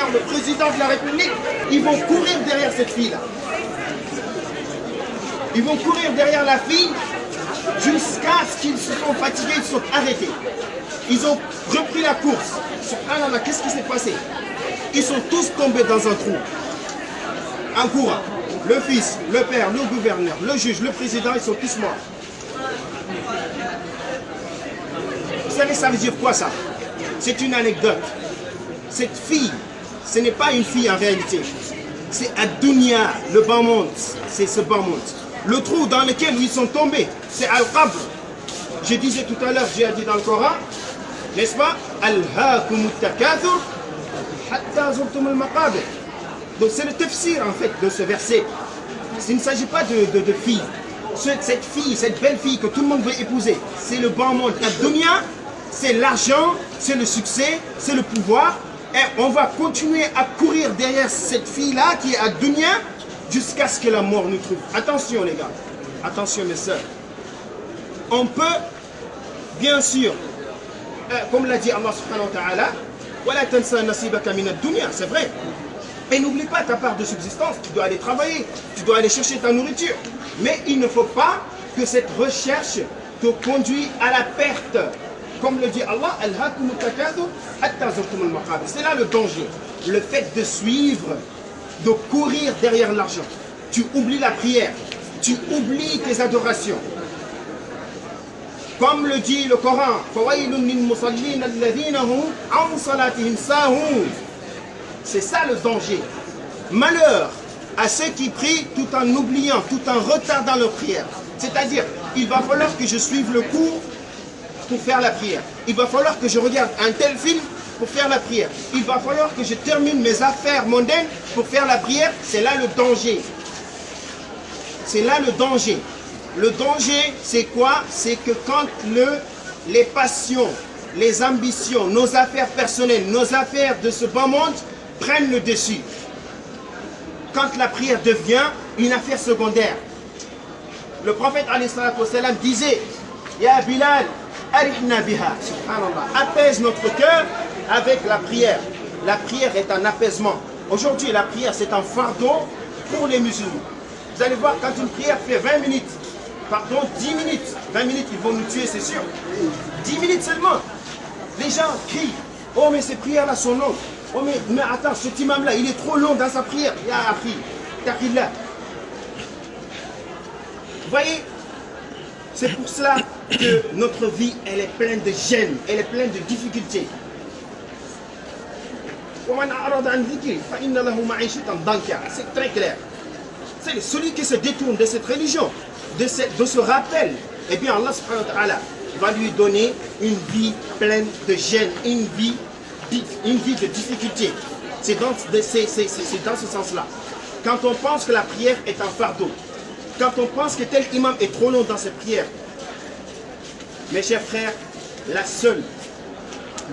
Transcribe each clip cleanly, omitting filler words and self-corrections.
gouverneur, le président de la République, ils vont courir derrière cette fille-là. Ils vont courir derrière la fille jusqu'à ce qu'ils se sont fatigués, ils se sont arrêtés. Ils ont repris la course. Subhanallah, qu'est-ce qui s'est passé? Ils sont tous tombés dans un trou. En courant. Le fils, le père, le gouverneur, le juge, le président, ils sont tous morts. Vous savez, ça veut dire quoi ça? C'est une anecdote. Cette fille, ce n'est pas une fille en réalité. C'est Ad-Dunya, le bas monde. C'est ce bas monde. Le trou dans lequel ils sont tombés, c'est Al-Qabr. Je disais tout à l'heure, j'ai dit dans le Coran, n'est-ce pas? Al-Haakumut Takathur, hatta zurtum al-maqabir. Donc c'est le tafsir en fait de ce verset. Il ne s'agit pas de fille. Cette fille, cette belle fille que tout le monde veut épouser, c'est le bas monde. Ad-Dunya, c'est l'argent, c'est le succès, c'est le pouvoir. Et on va continuer à courir derrière cette fille-là qui est Ad-Dunya jusqu'à ce que la mort nous trouve. Attention les gars, attention mes soeurs. On peut, bien sûr, comme l'a dit Allah subhanahu wa ta'ala, وَلَا تَنْسَى نَصِيبَكَ مِنَ الدُّنْيَا, c'est vrai. Et n'oublie pas ta part de subsistance, tu dois aller travailler, tu dois aller chercher ta nourriture. Mais il ne faut pas que cette recherche te conduise à la perte. Comme le dit Allah, c'est là le danger. Le fait de suivre, de courir derrière l'argent. Tu oublies la prière, tu oublies tes adorations. Comme le dit le Coran, c'est ça le danger. Malheur à ceux qui prient tout en oubliant, tout en retardant leur prière. C'est-à-dire, il va falloir que je suive le cours pour faire la prière. Il va falloir que je regarde un tel film pour faire la prière. Il va falloir que je termine mes affaires mondaines pour faire la prière. C'est là le danger. C'est là le danger. Le danger, c'est quoi? C'est que quand les passions, les ambitions, nos affaires personnelles, nos affaires de ce bas monde prennent le dessus. Quand la prière devient une affaire secondaire. Le prophète ﷺ disait, Ya Bilal, arihna biha, subhanallah, apaise notre cœur avec la prière. La prière est un apaisement. Aujourd'hui, la prière, c'est un fardeau pour les musulmans. Vous allez voir, quand une prière fait 20 minutes, pardon, 10 minutes, 20 minutes, ils vont nous tuer, c'est sûr. 10 minutes seulement. Les gens crient, oh mais ces prières-là sont longues. Oh mais attends, cet imam-là, il est trop long dans sa prière. Il a appris, là. Vous voyez, c'est pour cela que notre vie, elle est pleine de gênes, elle est pleine de difficultés. C'est très clair. C'est celui qui se détourne de cette religion, de ce rappel, eh bien Allah subhanahu wa ta'ala va lui donner une vie pleine de gênes, une vie de difficultés. C'est dans ce sens-là. Quand on pense que la prière est un fardeau, quand on pense que tel imam est trop long dans cette prière, mes chers frères,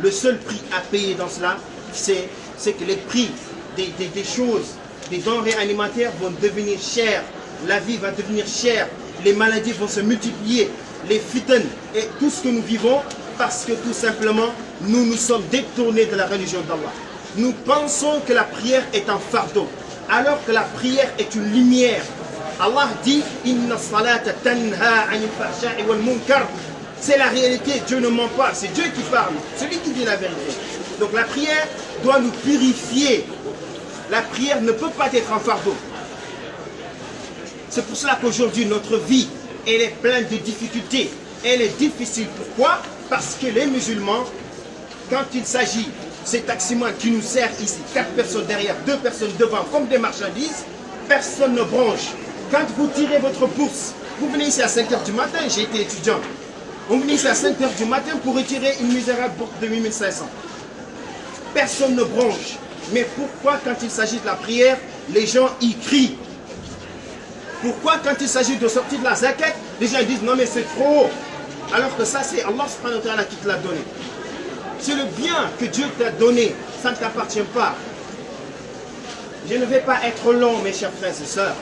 le seul prix à payer dans cela, c'est que les prix des choses, des denrées alimentaires vont devenir chers, la vie va devenir chère, les maladies vont se multiplier, les fitnes et tout ce que nous vivons parce que tout simplement nous nous sommes détournés de la religion d'Allah. Nous pensons que la prière est un fardeau alors que la prière est une lumière. Allah dit Inna salata tanha anil fahsha'i wal munkar. C'est la réalité, Dieu ne ment pas, c'est Dieu qui parle, c'est lui qui dit la vérité. Donc la prière doit nous purifier. La prière ne peut pas être un fardeau. C'est pour cela qu'aujourd'hui notre vie, elle est pleine de difficultés. Elle est difficile. Pourquoi? Parce que les musulmans, quand il s'agit, ces taximans qui nous servent ici, 4 personnes derrière, 2 personnes devant, comme des marchandises, personne ne bronche. Quand vous tirez votre bourse, vous venez ici à 5 h du matin, j'ai été étudiant. On venait ici à 5 h du matin pour retirer une misérable bourse de 8500. Personne ne bronche. Mais pourquoi quand il s'agit de la prière, les gens y crient? Pourquoi quand il s'agit de sortir de la zakat, les gens disent non mais c'est trop? Alors que ça c'est Allah subhanahu wa ta'ala qui te l'a donné. C'est le bien que Dieu t'a donné, ça ne t'appartient pas. Je ne vais pas être long mes chers frères et sœurs.